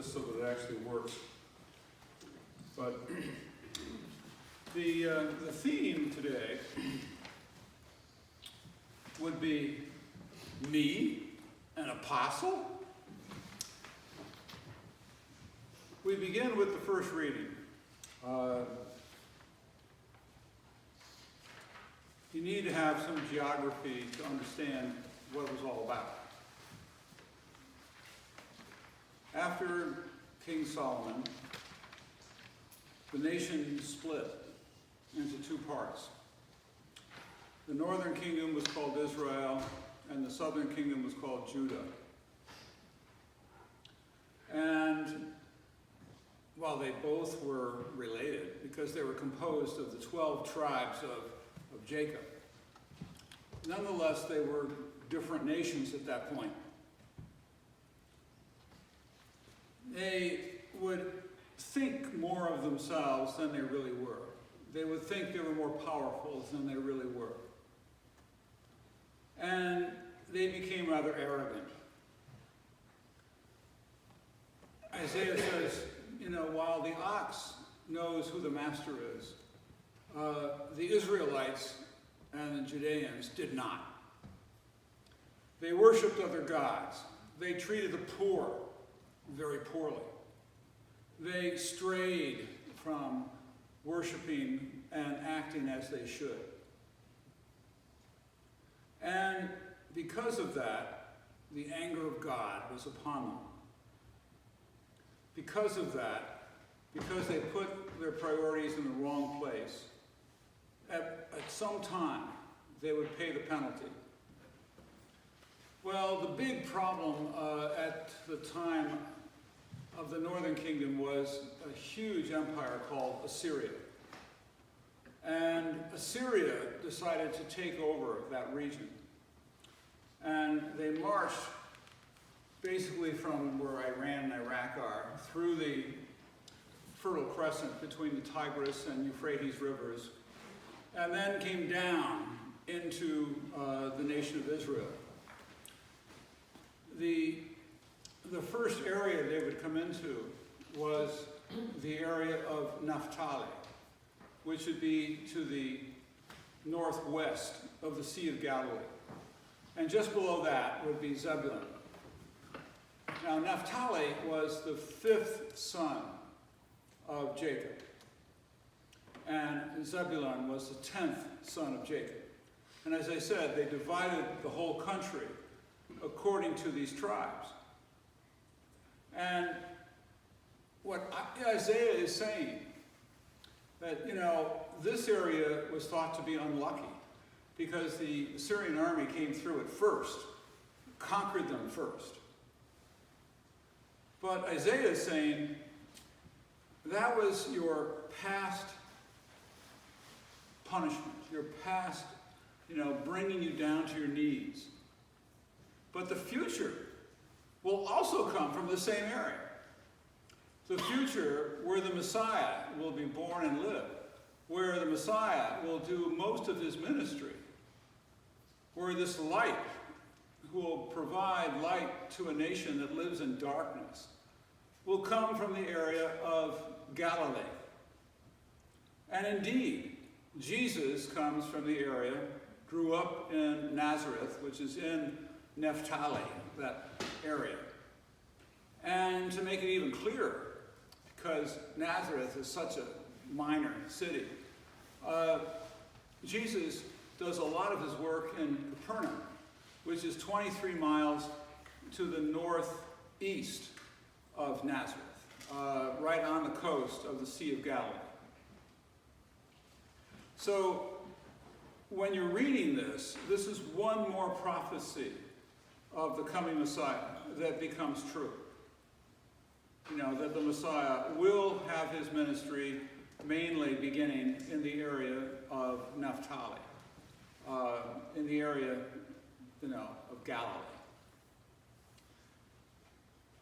this so that it actually works. But the theme today would be me, an apostle. We begin with the first reading. You need to have some geography to understand what it was all about. After King Solomon, the nation split into two parts. The northern kingdom was called Israel, and the southern kingdom was called Judah. And while they both were related, because they were composed of the 12 tribes of Jacob, nonetheless, they were different nations at that point. They would think more of themselves than they really were. They would think they were more powerful than they really were. And they became rather arrogant. Isaiah says, while the ox knows who the master is, the Israelites and the Judeans did not. They worshipped other gods. They treated the poor very poorly. They strayed from worshiping and acting as they should. And because of that, the anger of God was upon them. Because of that, because they put their priorities in the wrong place, at some time, they would pay the penalty. Well, the big problem at the time of the northern kingdom was a huge empire called Assyria. And Assyria decided to take over that region. And they marched basically from where Iran and Iraq are through the Fertile Crescent between the Tigris and Euphrates rivers, and then came down into the nation of Israel. The first area they would come into was the area of Naphtali, which would be to the northwest of the Sea of Galilee. And just below that would be Zebulun. Now, Naphtali was the fifth son of Jacob, and Zebulun was the 10th son of Jacob. And as I said, they divided the whole country according to these tribes. And what Isaiah is saying, that, this area was thought to be unlucky because the Assyrian army came through it first, conquered them first. But Isaiah is saying, that was your past punishment, your past, bringing you down to your knees. But the future will also come from the same area. The future where the Messiah will be born and live, where the Messiah will do most of his ministry, where this light who will provide light to a nation that lives in darkness will come from the area of Galilee. And indeed, Jesus comes from the area, grew up in Nazareth, which is in Naphtali, that area. And to make it even clearer, because Nazareth is such a minor city, Jesus does a lot of his work in Capernaum, which is 23 miles to the northeast of Nazareth, right on the coast of the Sea of Galilee. So when you're reading this is one more prophecy of the coming Messiah that becomes true. That the Messiah will have his ministry mainly beginning in the area of Naphtali, in the area, of Galilee.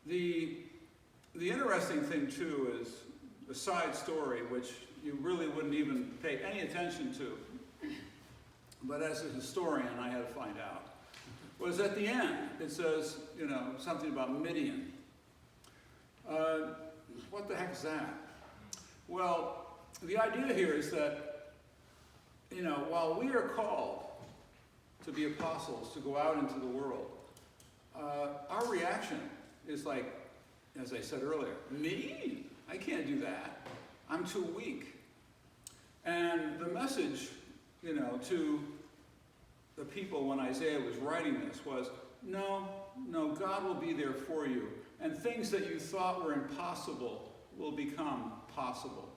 The interesting thing, too, is a side story, which you really wouldn't even pay any attention to, but as a historian, I had to find out, was at the end, it says, something about Midian. What the heck is that? Well, the idea here is that, while we are called to be apostles, to go out into the world, our reaction is like, as I said earlier, me? I can't do that. I'm too weak. And the message, to the people when Isaiah was writing this was, no, God will be there for you. And things that you thought were impossible will become possible.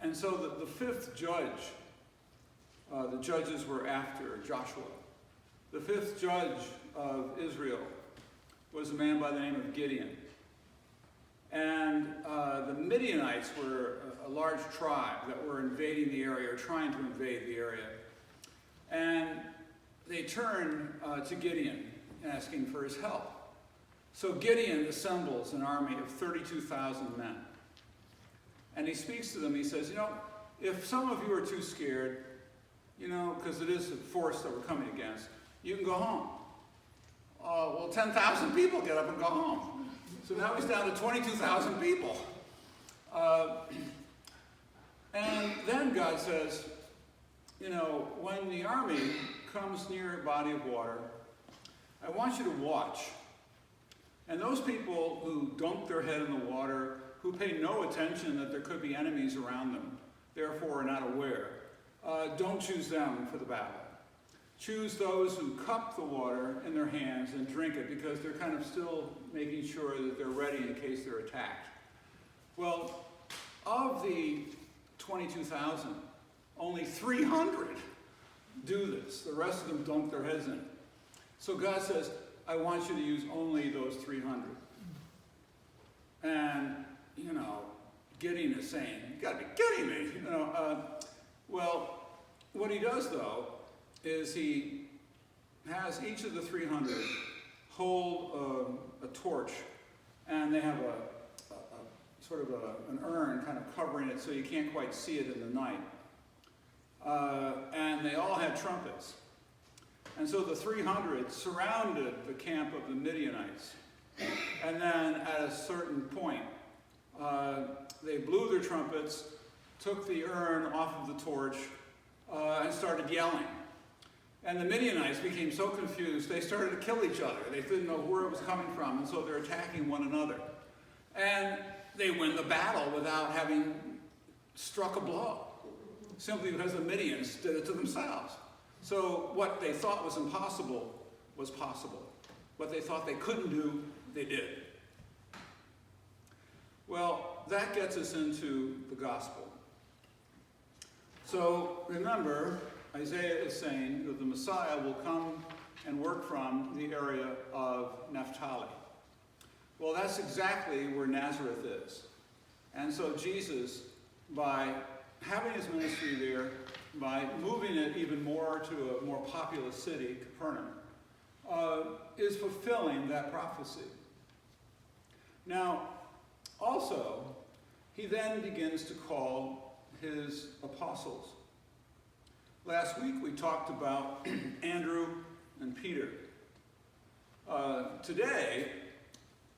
And so the fifth judge, the judges were after Joshua. The fifth judge of Israel was a man by the name of Gideon. And the Midianites were a large tribe that were invading the area, or trying to invade the area. And they turned to Gideon, asking for his help. So Gideon assembles an army of 32,000 men. And he speaks to them. He says, if some of you are too scared, because it is a force that we're coming against, you can go home. Well, 10,000 people get up and go home. So now he's down to 22,000 people. And then God says, when the army comes near a body of water, I want you to watch. And those people who dunk their head in the water, who pay no attention that there could be enemies around them, therefore are not aware, don't choose them for the battle. Choose those who cup the water in their hands and drink it, because they're kind of still making sure that they're ready in case they're attacked. Well, of the 22,000, only 300 do this. The rest of them dunk their heads in it. So God says, I want you to use only those 300. And, Gideon is saying, you gotta be kidding me. Well, what he does though, is he has each of the 300 hold a torch, and they have an urn kind of covering it so you can't quite see it in the night. And they all had trumpets. And so the 300 surrounded the camp of the Midianites. And then at a certain point, they blew their trumpets, took the urn off of the torch, and started yelling. And the Midianites became so confused, they started to kill each other. They didn't know where it was coming from, and so they're attacking one another. And they win the battle without having struck a blow, simply because the Midians did it to themselves. So what they thought was impossible was possible. What they thought they couldn't do, they did. Well, that gets us into the gospel. So remember, Isaiah is saying that the Messiah will come and work from the area of Naphtali. Well, that's exactly where Nazareth is. And so Jesus, by having his ministry there, by moving it even more to a more populous city, Capernaum, is fulfilling that prophecy. Now, also, he then begins to call his apostles. Last week we talked about Andrew and Peter. Today,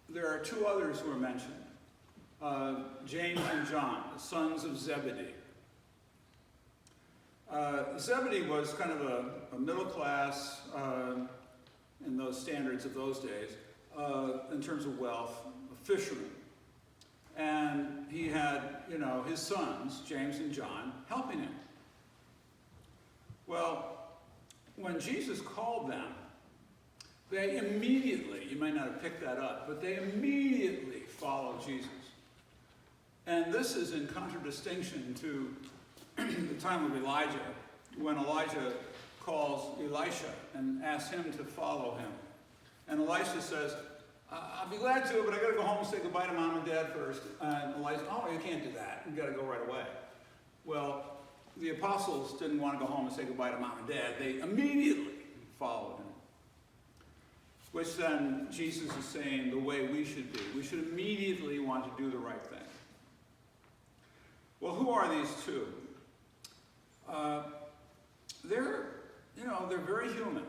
there are two others who are mentioned. James and John, the sons of Zebedee. Zebedee was kind of a middle class, in those standards of those days, in terms of wealth, a fisherman. And he had, his sons, James and John, helping him. Well, when Jesus called them, they immediately, you might not have picked that up, but they immediately followed Jesus. And this is in contradistinction to the time of Elijah, when Elijah calls Elisha and asks him to follow him. And Elisha says, I'll be glad to, but I got to go home and say goodbye to mom and dad first. And Elijah, you can't do that. You got to go right away. Well, the apostles didn't want to go home and say goodbye to mom and dad. They immediately followed him. Which then Jesus is saying the way we should be. We should immediately want to do the right thing. Well, who are these two? They're very human.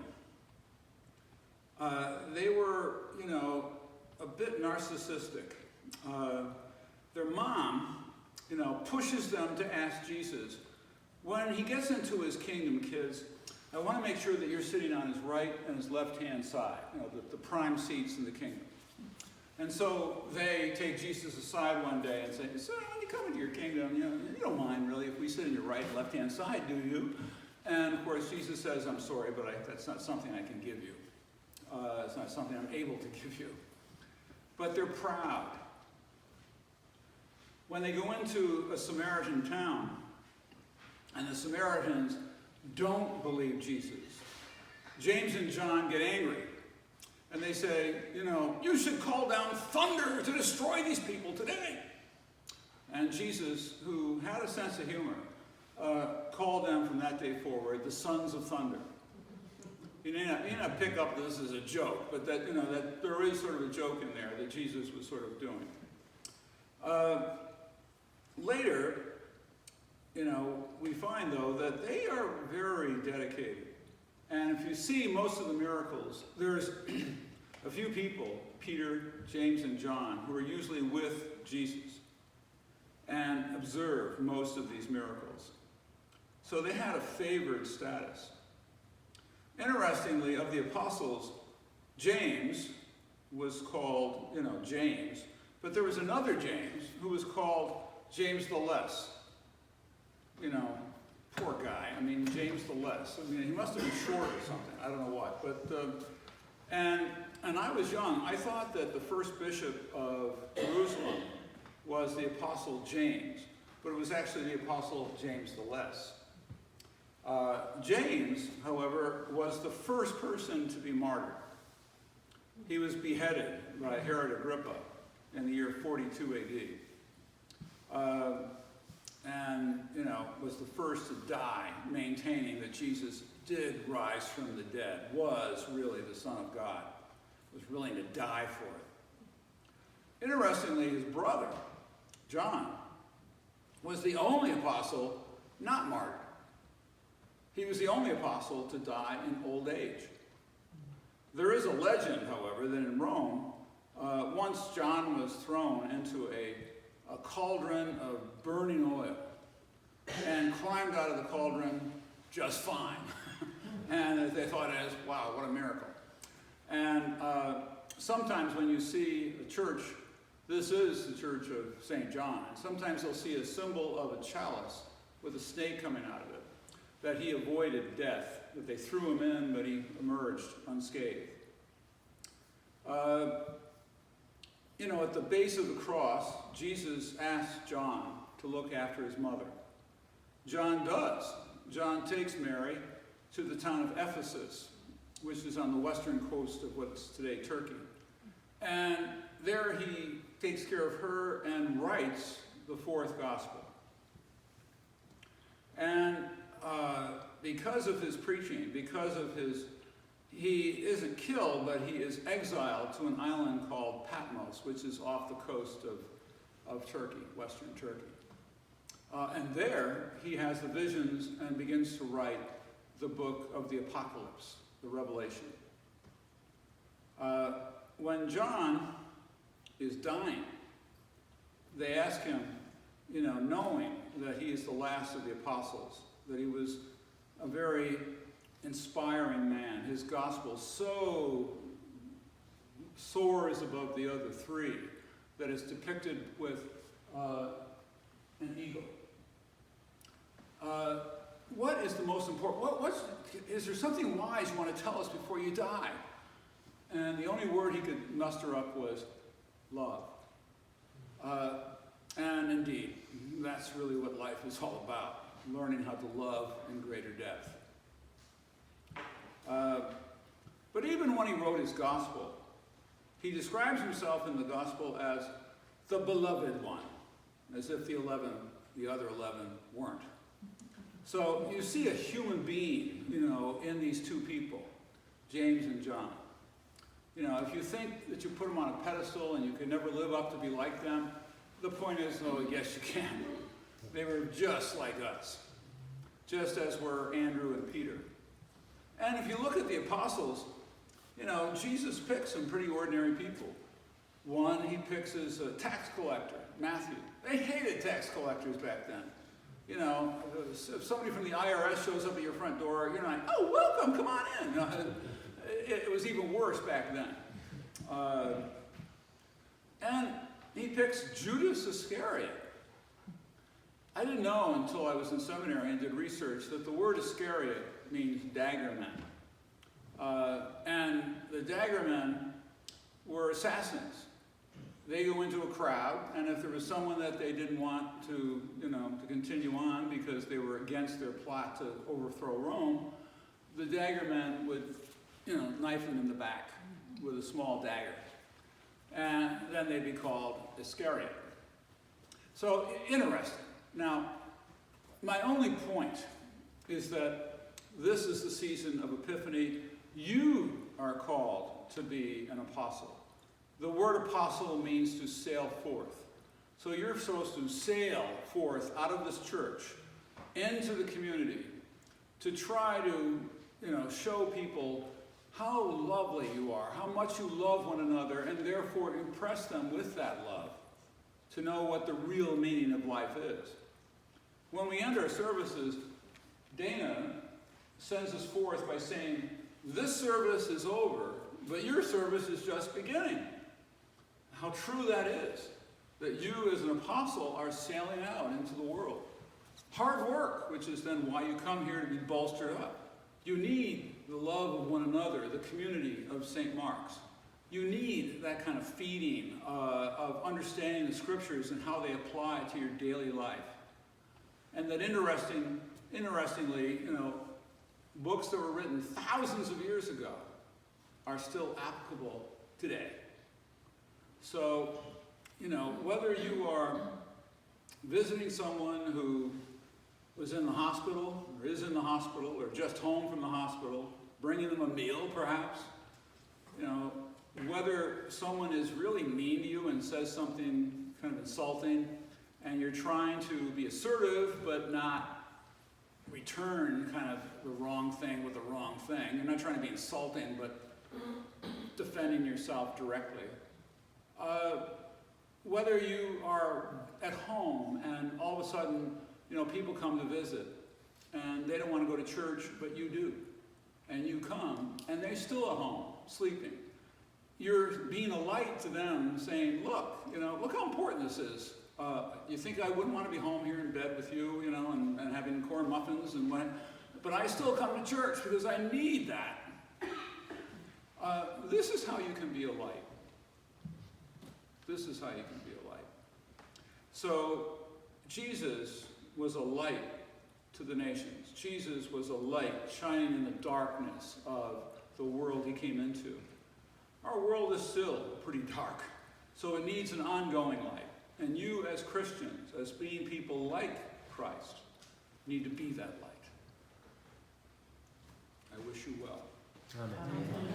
They were, a bit narcissistic their mom, pushes them to ask Jesus, when he gets into his kingdom, kids, I want to make sure that you're sitting on his right and his left-hand side, the prime seats in the kingdom. And so they take Jesus aside one day and say, so when you come into your kingdom, you don't mind really if we sit on your right and left-hand side, do you? And of course, Jesus says, I'm sorry, but that's not something I can give you. It's not something I'm able to give you. But they're proud. When they go into a Samaritan town, and the Samaritans don't believe Jesus, James and John get angry. And they say, you should call down thunder to destroy these people today. And Jesus, who had a sense of humor, called them from that day forward the sons of thunder. You may not pick up this as a joke, but that there is sort of a joke in there that Jesus was sort of doing. Later, we find, though, that they are very dedicated. And if you see most of the miracles, there's a few people, Peter, James, and John, who are usually with Jesus and observe most of these miracles. So they had a favored status. Interestingly, of the apostles, James was called, James, but there was another James who was called James the Less. Poor guy. James the Less. He must have been short or something. I don't know what. But and I was young. I thought that the first bishop of Jerusalem was the Apostle James, but it was actually the Apostle James the Less. James, however, was the first person to be martyred. He was beheaded by Herod Agrippa in the year 42 AD. And was the first to die, maintaining that Jesus did rise from the dead, was really the Son of God, was willing to die for it. Interestingly, his brother, John, was the only apostle not martyred. He was the only apostle to die in old age. There is a legend, however, that in Rome, once John was thrown into a cauldron of burning oil and climbed out of the cauldron just fine. And they thought as, wow, what a miracle. And sometimes when you see a church, this is the church of St. John, and sometimes they'll see a symbol of a chalice with a snake coming out of it, that he avoided death, that they threw him in, but he emerged unscathed. At the base of the cross, Jesus asked John to look after his mother. John does. John takes Mary to the town of Ephesus, which is on the western coast of what's today Turkey. And there he takes care of her and writes the fourth gospel. And because of his preaching, he isn't killed, but he is exiled to an island called Patmos, which is off the coast of Turkey, western Turkey. And there he has the visions and begins to write the book of the Apocalypse, the Revelation. When John is dying, they ask him, knowing that he is the last of the apostles, that he was a very inspiring man. His gospel so soars above the other three that it's depicted with an eagle. What is the most important? Is there something wise you want to tell us before you die? And the only word he could muster up was love. And indeed, that's really what life is all about, learning how to love in greater depth. But even when he wrote his gospel, he describes himself in the gospel as the beloved one, as if the other 11 weren't. So you see a human being, in these two people, James and John. If you think that you put them on a pedestal and you can never live up to be like them, the point is, oh, yes, you can. They were just like us, just as were Andrew and Peter. And if you look at the apostles, Jesus picked some pretty ordinary people. One he picks as a tax collector, Matthew. They hated tax collectors back then. You know, if somebody from the IRS shows up at your front door, you're like, oh, welcome, come on in. You know, it was even worse back then. And he picks Judas Iscariot. I didn't know until I was in seminary and did research that the word Iscariot means daggermen. And the daggermen were assassins. They go into a crowd, and if there was someone that they didn't want to, to continue on because they were against their plot to overthrow Rome, the daggermen would, knife them in the back with a small dagger. And then they'd be called Iscariot. So, interesting. Now, my only point is that this is the season of Epiphany. You are called to be an apostle. The word apostle means to sail forth. So you're supposed to sail forth out of this church into the community to try to, show people how lovely you are, how much you love one another, and therefore impress them with that love to know what the real meaning of life is. When we end our services, Dana sends us forth by saying, this service is over, but your service is just beginning. How true that is, that you as an apostle are sailing out into the world. Hard work, which is then why you come here to be bolstered up. You need the love of one another, the community of St. Mark's. You need that kind of feeding of understanding the scriptures and how they apply to your daily life. And that interestingly, books that were written thousands of years ago are still applicable today. So, whether you are visiting someone who was in the hospital, or is in the hospital, or just home from the hospital, bringing them a meal perhaps, whether someone is really mean to you and says something kind of insulting, and you're trying to be assertive but not return kind of the wrong thing with the wrong thing. You're not trying to be insulting, but defending yourself directly. Whether you are at home and all of a sudden, people come to visit and they don't want to go to church, but you do. And you come and they're still at home, sleeping. You're being a light to them, saying, look how important this is. You think I wouldn't want to be home here in bed with you, and having corn muffins but I still come to church because I need that. This is how you can be a light. This is how you can be a light. So Jesus was a light to the nations. Jesus was a light shining in the darkness of the world he came into. Our world is still pretty dark, so it needs an ongoing light. And you as Christians, as being people like Christ, need to be that light. I wish you well. Amen. Amen.